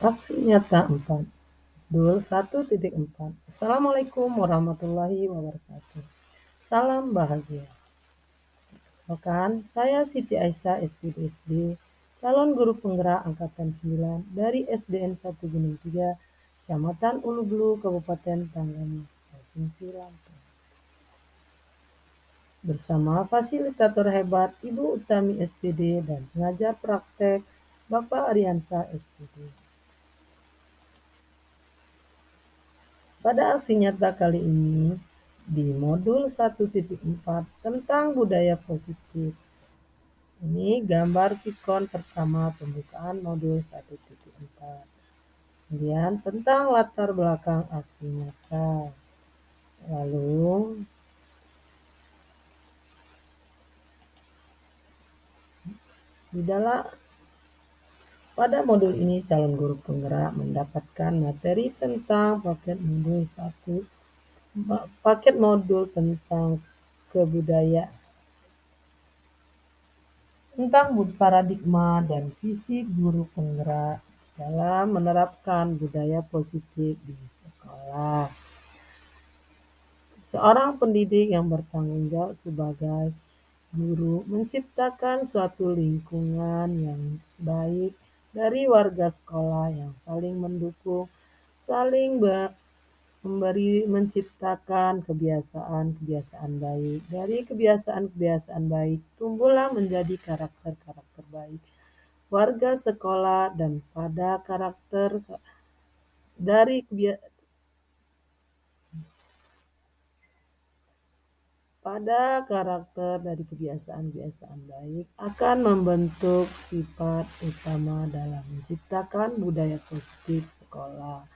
Aksi nyata 4, Dul 1.4. Assalamualaikum warahmatullahi wabarakatuh. Salam bahagia. Rekan, saya Siti Aisyah SPD, calon guru penggerak angkatan 9 dari SDN 1 Gunung 3, Kecamatan Ulu Bulu, Kabupaten Tanggani, Provinsi Lampung. Bersama fasilitator hebat Ibu Utami SPD dan pengajar praktek Bapak Ariansa SPD. Pada aksi nyata kali ini, di modul 1.4 tentang budaya positif. Ini gambar pikon pertama pembukaan modul 1.4. Kemudian tentang latar belakang aksi nyata. Lalu pada modul ini calon guru penggerak mendapatkan materi tentang paket modul tentang kebudayaan, tentang paradigma dan visi guru penggerak dalam menerapkan budaya positif di sekolah. Seorang pendidik yang bertanggung jawab sebagai guru menciptakan suatu lingkungan yang baik dari warga sekolah yang saling mendukung, saling memberi, menciptakan kebiasaan-kebiasaan baik. Dari kebiasaan-kebiasaan baik tumbuhlah menjadi karakter-karakter baik warga sekolah, dan pada karakter dari kebiasaan-kebiasaan baik akan membentuk sifat utama dalam menciptakan budaya positif sekolah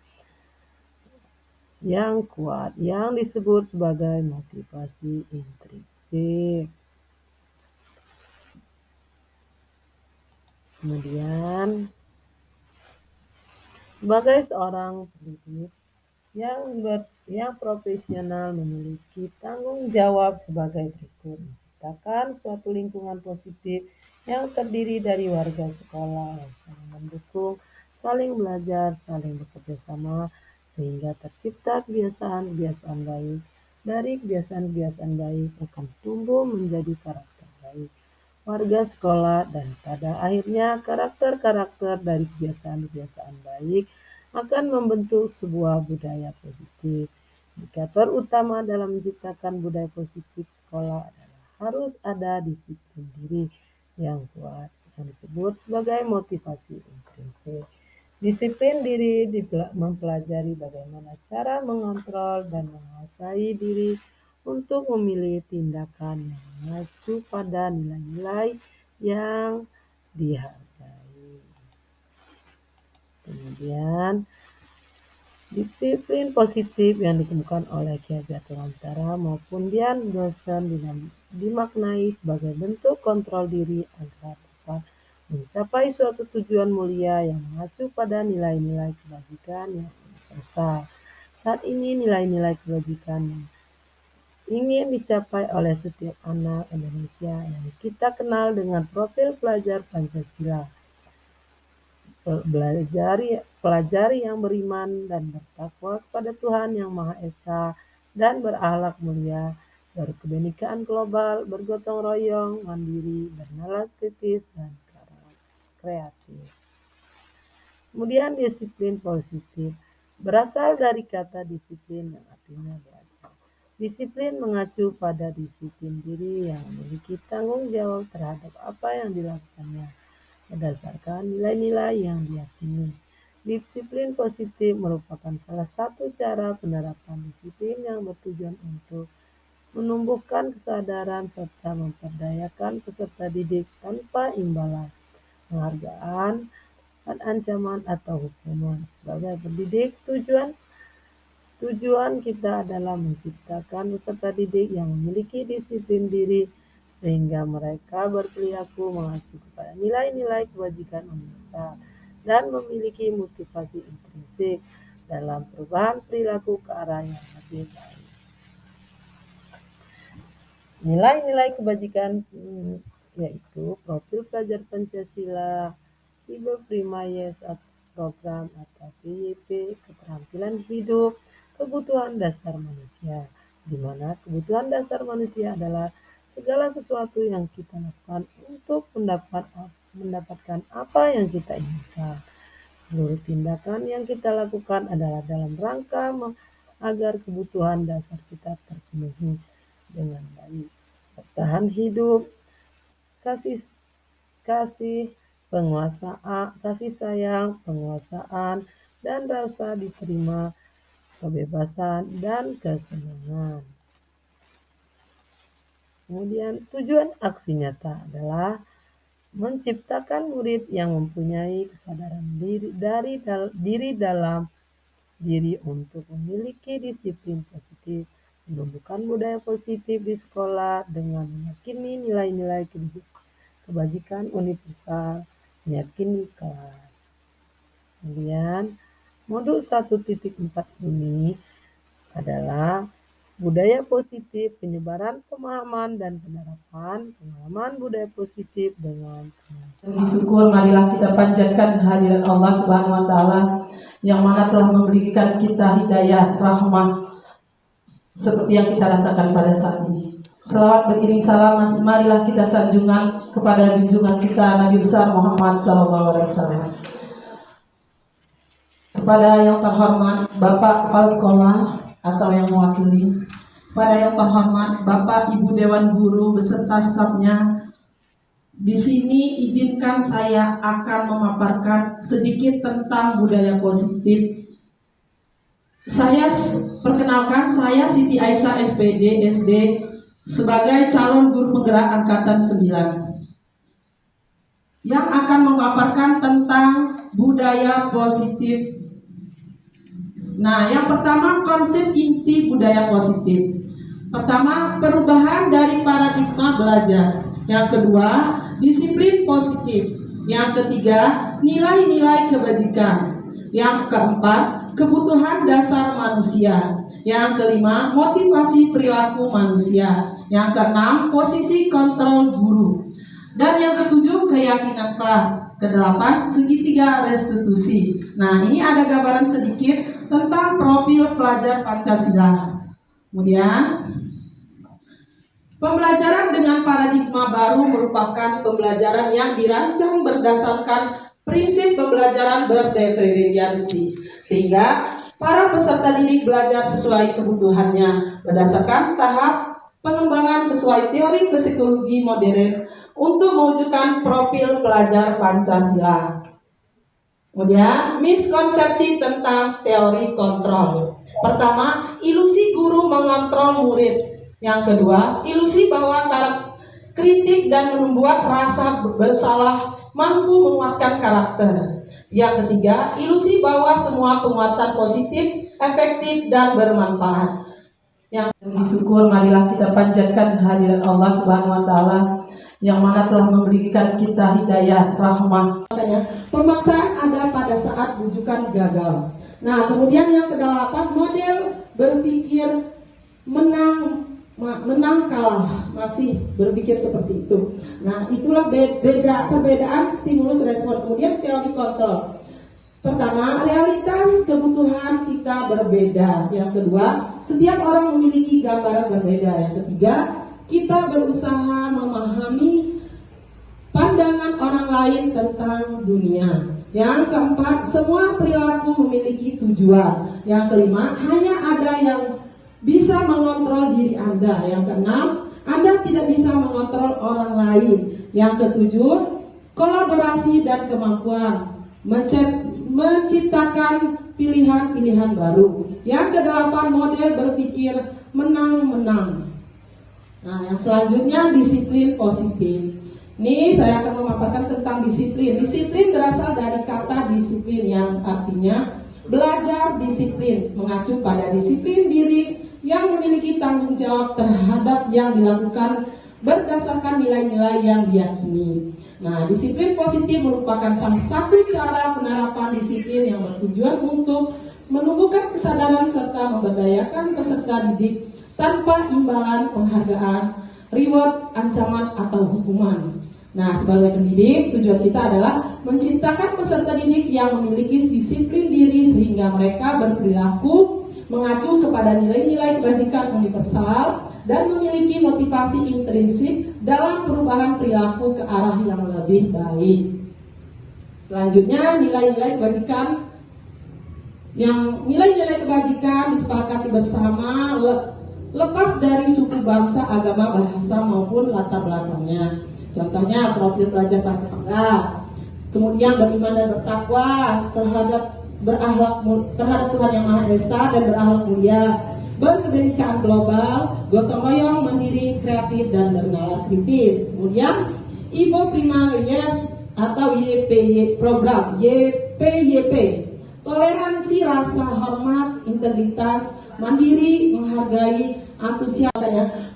yang kuat, yang disebut sebagai motivasi intrinsik. Kemudian, sebagai seorang pendidik yang profesional memiliki tanggung jawab sebagai berikut: menciptakan suatu lingkungan positif yang terdiri dari warga sekolah yang saling mendukung, saling belajar, saling bekerja sama, sehingga tercipta kebiasaan-kebiasaan baik. Dari kebiasaan-kebiasaan baik akan tumbuh menjadi karakter baik warga sekolah, dan pada akhirnya karakter-karakter dari kebiasaan-kebiasaan baik akan membentuk sebuah budaya positif. Indikator utama dalam menciptakan budaya positif sekolah adalah harus ada disiplin diri yang kuat, yang disebut sebagai motivasi intrinsik. Disiplin diri mempelajari bagaimana cara mengontrol dan menguasai diri untuk memilih tindakan yang mengacu pada nilai-nilai yang dihargai. Kemudian, disiplin positif yang ditemukan oleh Ki Hajar Dewantara maupun Dian Dosen dimaknai sebagai bentuk kontrol diri agar dapat mencapai suatu tujuan mulia yang mengacu pada nilai-nilai kebajikan yang universal. Saat ini nilai-nilai kebajikan yang ingin dicapai oleh setiap anak Indonesia yang kita kenal dengan profil pelajar Pancasila. Pelajari yang beriman dan bertakwa kepada Tuhan Yang Maha Esa dan berakhlak mulia, berkebinekaan global, bergotong royong, mandiri, bernalar kritis, dan kreatif. Kemudian disiplin positif berasal dari kata disiplin yang artinya belajar. Disiplin mengacu pada disiplin diri yang memiliki tanggung jawab terhadap apa yang dilakukannya berdasarkan nilai-nilai yang diyakini. Disiplin positif merupakan salah satu cara penerapan disiplin yang bertujuan untuk menumbuhkan kesadaran serta memperdayakan peserta didik tanpa imbalan, penghargaan, dan ancaman atau hukuman. Sebagai pendidik, tujuan kita adalah menciptakan peserta didik yang memiliki disiplin diri sehingga mereka berperilaku mengacu kepada nilai-nilai kebajikan universal dan memiliki motivasi intrinsik dalam perubahan perilaku ke arah yang lebih baik. Nilai-nilai kebajikan yaitu profil pelajar Pancasila, Ibu Primayes program atau PYP, keterampilan hidup, kebutuhan dasar manusia, di mana kebutuhan dasar manusia adalah segala sesuatu yang kita lakukan untuk mendapatkan apa yang kita inginkan. Seluruh tindakan yang kita lakukan adalah dalam rangka agar kebutuhan dasar kita terpenuhi dengan baik. Bertahan hidup, kasih kasih, kasih sayang, penguasaan, dan rasa diterima, kebebasan, dan kesenangan. Kemudian tujuan aksi nyata adalah menciptakan murid yang mempunyai kesadaran diri dalam diri untuk memiliki disiplin positif, menumbuhkan budaya positif di sekolah dengan meyakini nilai-nilai kebajikan universal, meyakini kelas. Kemudian modul 1.4 ini adalah budaya positif, penyebaran pemahaman dan penerapan pengalaman budaya positif dengan Puji syukur marilah kita panjatkan kehadiran Allah Subhanahu wa taala yang mana telah memberikan kita hidayah, rahmah seperti yang kita rasakan pada saat ini. Selawat beriring salam, marilah kita sanjungan kepada junjungan kita Nabi besar Muhammad SAW. Kepada yang terhormat Bapak Kepala Sekolah atau yang mewakili, kepada yang terhormat Bapak Ibu Dewan Guru beserta stafnya, di sini izinkan saya akan memaparkan sedikit tentang budaya positif. Saya perkenalkan, saya Siti Aisyah SPD SD sebagai calon guru penggerak angkatan 9 yang akan memaparkan tentang budaya positif. Nah, yang pertama konsep inti budaya positif. Pertama, perubahan dari paradigma belajar. Yang kedua, disiplin positif. Yang ketiga, nilai-nilai kebajikan. Yang keempat, kebutuhan dasar manusia. Yang kelima, motivasi perilaku manusia. Yang keenam, posisi kontrol guru. Dan yang ketujuh, keyakinan kelas. Kedelapan, segitiga restitusi. Nah, ini ada gambaran sedikit tentang profil pelajar Pancasila. Kemudian, pembelajaran dengan paradigma baru merupakan pembelajaran yang dirancang berdasarkan prinsip pembelajaran berdiferensiasi, sehingga para peserta didik belajar sesuai kebutuhannya berdasarkan tahap pengembangan sesuai teori psikologi modern untuk mewujudkan profil pelajar Pancasila. Kemudian, miskonsepsi tentang teori kontrol. Pertama, ilusi guru mengontrol murid. Yang kedua, ilusi bahwa kritik dan membuat rasa bersalah mampu menguatkan karakter. Yang ketiga, ilusi bahwa semua penguatan positif, efektif, dan bermanfaat. Yang syukur marilah kita panjatkan kehadiran Allah Subhanahu wa taala yang mana telah memberikan kita hidayah, rahmah. Pemaksaan ada pada saat bujukan gagal. Nah, kemudian yang kedelapan, model berpikir menang kalah, masih berpikir seperti itu. Nah, itulah perbedaan stimulus respon. Kemudian teori kontrol. Pertama, realitas kebutuhan kita berbeda. Yang kedua, setiap orang memiliki gambaran berbeda. Yang ketiga, kita berusaha memahami pandangan orang lain tentang dunia. Yang keempat, semua perilaku memiliki tujuan. Yang kelima, hanya ada yang bisa mengontrol diri Anda. Yang keenam, Anda tidak bisa mengontrol orang lain. Yang ketujuh, kolaborasi dan kemampuan menciptakan pilihan-pilihan baru. Yang kedelapan, model berpikir menang-menang. Nah, yang selanjutnya disiplin positif. Ini saya akan memaparkan tentang disiplin. Disiplin berasal dari kata disiplin yang artinya belajar disiplin, mengacu pada disiplin diri yang memiliki tanggung jawab terhadap yang dilakukan berdasarkan nilai-nilai yang diyakini. Nah, disiplin positif merupakan salah satu cara penerapan disiplin yang bertujuan untuk menumbuhkan kesadaran serta memberdayakan peserta didik tanpa imbalan penghargaan, reward, ancaman, atau hukuman. Nah, sebagai pendidik, tujuan kita adalah menciptakan peserta didik yang memiliki disiplin diri sehingga mereka berperilaku mengacu kepada nilai-nilai kebajikan universal dan memiliki motivasi intrinsik dalam perubahan perilaku ke arah yang lebih baik. Selanjutnya, nilai-nilai kebajikan disepakati bersama lepas dari suku, bangsa, agama, bahasa maupun latar belakangnya. Contohnya profil pelajar Pancasila, kemudian beriman dan bertakwa terhadap Tuhan Yang Maha Esa dan berakhlak mulia, berkebinekaan global, gotong royong, mandiri, kreatif dan bernalar kritis. Kemudian Ibo Prima Years atau YPY program YPYP, toleransi, rasa hormat, integritas, mandiri, menghargai, antusias.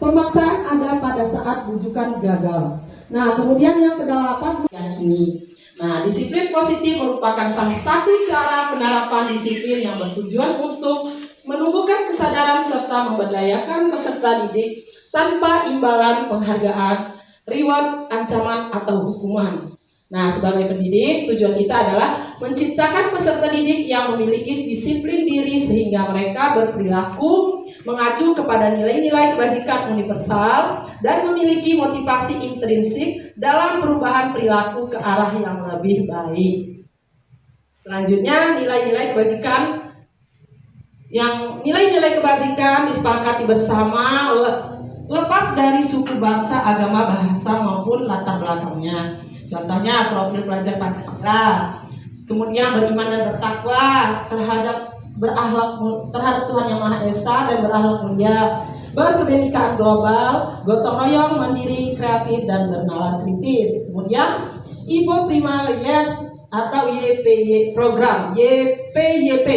Pemaksaan ada pada saat bujukan gagal. Nah, kemudian yang ke-8 yakini. Nah, disiplin positif merupakan salah satu cara penerapan disiplin yang bertujuan untuk menumbuhkan kesadaran serta memberdayakan peserta didik tanpa imbalan penghargaan, reward, ancaman, atau hukuman. Nah, sebagai pendidik, tujuan kita adalah menciptakan peserta didik yang memiliki disiplin diri sehingga mereka berperilaku mengacu kepada nilai-nilai kebajikan universal dan memiliki motivasi intrinsik dalam perubahan perilaku ke arah yang lebih baik. Selanjutnya, nilai-nilai kebajikan disepakati bersama lepas dari suku, bangsa, agama, bahasa maupun latar belakangnya. Contohnya profil pelajar Pancasila, kemudian beriman dan bertakwa terhadap Tuhan Yang Maha Esa dan berakhlak mulia, berkebinekaan global, gotong royong, mandiri, kreatif dan bernalar kritis. Kemudian Ibo Prima Years atau YPY program YPYP,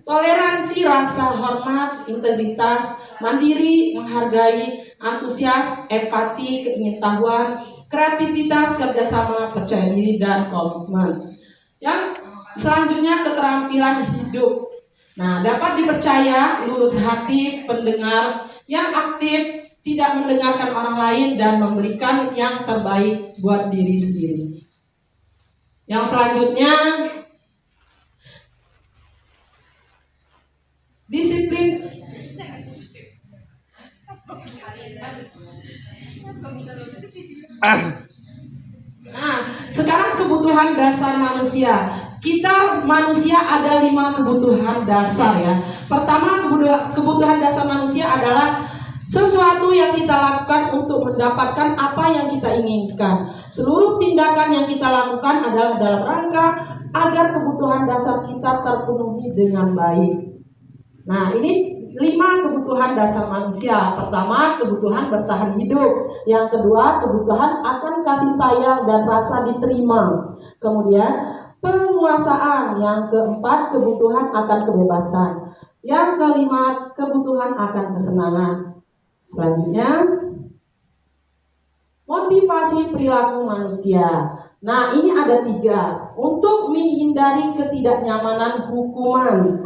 toleransi, rasa hormat, integritas, mandiri, menghargai, antusias, empati, keingintahuan, kreativitas, kerjasama, percaya diri, dan komitmen. Yang selanjutnya, keterampilan hidup. Nah, dapat dipercaya, lurus hati, pendengar yang aktif, tidak mendengarkan orang lain, dan memberikan yang terbaik buat diri sendiri. Yang selanjutnya, disiplin. Nah, sekarang kebutuhan dasar manusia. Kita manusia ada 5 kebutuhan dasar ya. Pertama, kebutuhan dasar manusia adalah sesuatu yang kita lakukan untuk mendapatkan apa yang kita inginkan. Seluruh tindakan yang kita lakukan adalah dalam rangka agar kebutuhan dasar kita terpenuhi dengan baik. Nah, ini 5 kebutuhan dasar manusia. Pertama, kebutuhan bertahan hidup. Yang kedua, kebutuhan akan kasih sayang dan rasa diterima. Kemudian, penguasaan. Yang keempat, kebutuhan akan kebebasan. Yang kelima, kebutuhan akan kesenangan. Selanjutnya, motivasi perilaku manusia. Nah, ini ada 3. Untuk menghindari ketidaknyamanan hukuman.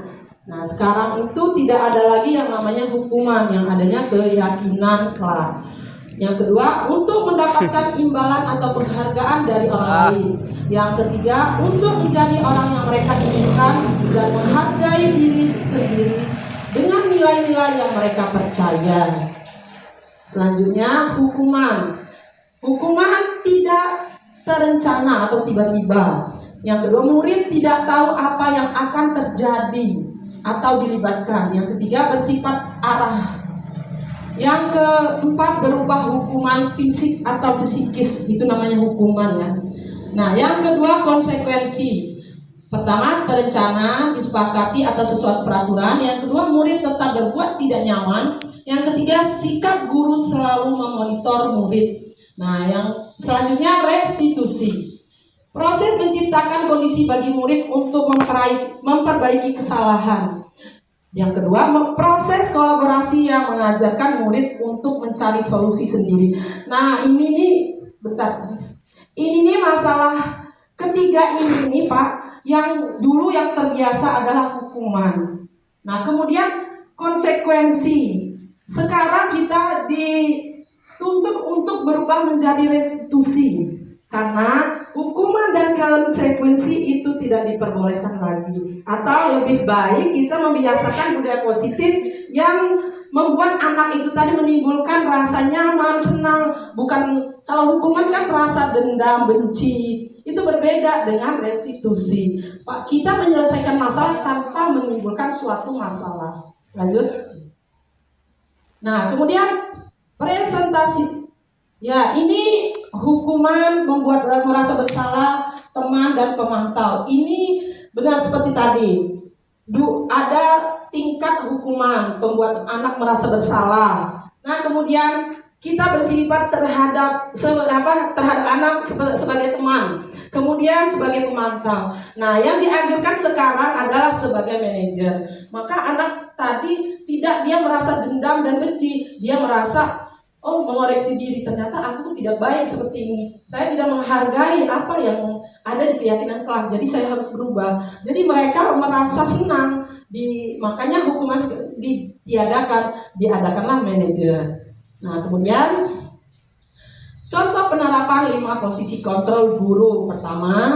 Nah, sekarang itu tidak ada lagi yang namanya hukuman, yang adanya keyakinan kelak. Yang kedua, untuk mendapatkan imbalan atau penghargaan dari orang lain. Yang ketiga, untuk menjadi orang yang mereka inginkan dan menghargai diri sendiri dengan nilai-nilai yang mereka percaya. Selanjutnya, hukuman. Hukuman tidak terencana atau tiba-tiba. Yang kedua, murid tidak tahu apa yang akan terjadi atau dilibatkan. Yang ketiga, bersifat arah. Yang keempat, berubah hukuman fisik atau psikis. Itu namanya hukuman ya. Nah, yang kedua, konsekuensi. Pertama, terencana, disepakati atau sesuatu peraturan. Yang kedua, murid tetap berbuat tidak nyaman. Yang ketiga, sikap guru selalu memonitor murid. Nah, yang selanjutnya, restitusi. Proses menciptakan kondisi bagi murid untuk memperbaiki kesalahan. Yang kedua, proses kolaborasi yang mengajarkan murid untuk mencari solusi sendiri. Nah, ini nih masalah ketiga ini Pak, yang dulu yang terbiasa adalah hukuman. Nah, kemudian konsekuensi. Sekarang kita dituntut untuk berubah menjadi restitusi. Karena hukuman dan konsekuensi itu tidak diperbolehkan lagi. Atau lebih baik kita membiasakan budaya positif yang membuat anak itu tadi menimbulkan rasa nyaman, senang. Bukan, kalau hukuman kan rasa dendam, benci. Itu berbeda dengan restitusi. Pak, kita menyelesaikan masalah tanpa menimbulkan suatu masalah. Lanjut. Nah, kemudian presentasi. Ya, ini hukuman membuat merasa bersalah teman dan pemantau. Ini benar seperti tadi. Ada tingkat hukuman pembuat anak merasa bersalah. Nah, kemudian kita bersifat terhadap anak sebagai teman. Kemudian sebagai pemantau. Nah, yang dianjurkan sekarang adalah sebagai manajer. Maka anak tadi dia merasa dendam dan benci. Dia merasa mengoreksi diri, ternyata aku tidak baik seperti ini. Saya tidak menghargai apa yang ada di keyakinan kelas, jadi saya harus berubah. Jadi mereka merasa senang, makanya hukuman diadakanlah manajer. Nah, kemudian contoh penerapan 5 posisi kontrol guru. Pertama,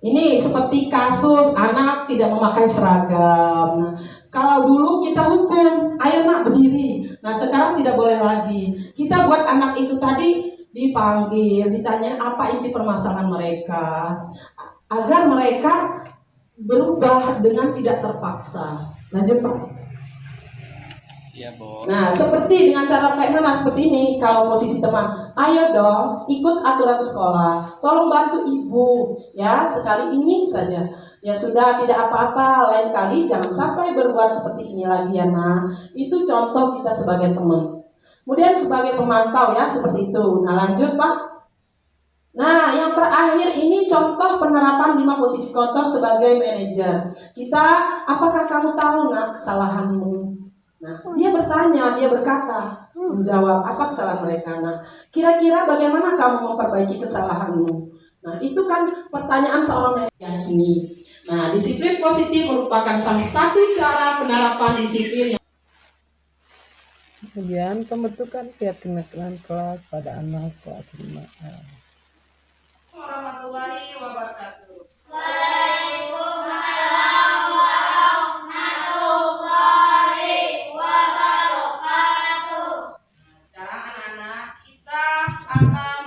ini seperti kasus anak tidak memakai seragam. Nah, kalau dulu kita hukum, ayo nak berdiri. Nah, sekarang tidak boleh lagi. Kita buat anak itu tadi dipanggil, ditanya apa inti permasalahan mereka, agar mereka berubah dengan tidak terpaksa. Lanjut, Pak. Iya, Bo. Nah, seperti dengan cara kayak mana? Seperti ini, kalau posisi teman, ayo dong ikut aturan sekolah, tolong bantu ibu, ya sekali ini saja. Ya sudah, tidak apa-apa, lain kali jangan sampai berbuat seperti ini lagi ya nak. Itu contoh kita sebagai teman. Kemudian sebagai pemantau ya, seperti itu. Nah, lanjut Pak. Nah, yang terakhir ini contoh penerapan 5 posisi kontrol sebagai manajer. Apakah kamu tahu nak kesalahanmu? Nah, dia bertanya, dia berkata, menjawab apa kesalahan mereka. Nah, kira-kira bagaimana kamu memperbaiki kesalahanmu? Nah, itu kan pertanyaan seorang manajer yang ini. Nah, disiplin positif merupakan salah satu cara penerapan disiplin. Kemudian pembentukan keyakinan kelas pada anak kelas 5A. Warahmatullahi wabarakatuh. Waalaikumsalam warahmatullahi wabarakatuh. Sekarang anak-anak, kita akan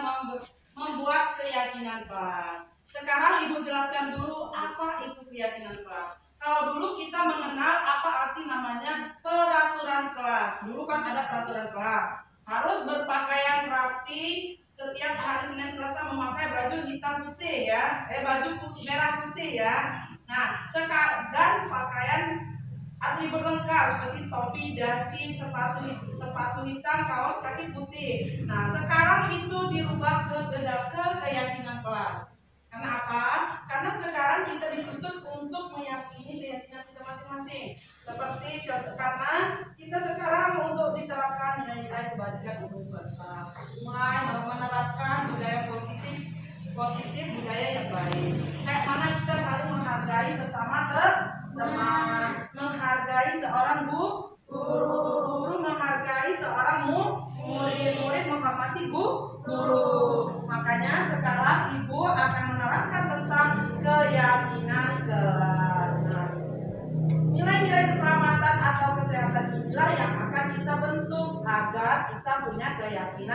membuat keyakinan kelas. Sekarang Ibu jelaskan dulu apa itu keyakinan kelas. Kalau dulu kita mengenal apa arti namanya peraturan kelas. Dulu kan ada peraturan kelas. Harus berpakaian rapi, setiap hari Senin Selasa memakai baju hitam putih ya. Baju merah putih ya. Nah, dan pakaian atribut lengkap seperti topi, dasi, sepatu hitam, kaos kaki putih. Nah, sekarang itu dirubah ke keyakinan kelas. Karena apa? Karena sekarang kita dituntut untuk meyakini keyakinan kita masing-masing. Seperti karena kita sekarang untuk diterapkan nilai-nilai kebajikan umum besar, mulai menerapkan budaya positif, budaya yang baik. Kayak mana kita saling menghargai sesama teman, menghargai seorang guru menghargai seorang murid menghormati guru. Makanya sekarang Ibu akan menerapkan tentang keyakinan kelas. Nah, nilai-nilai keselamatan atau kesehatan inilah yang akan kita bentuk agar kita punya keyakinan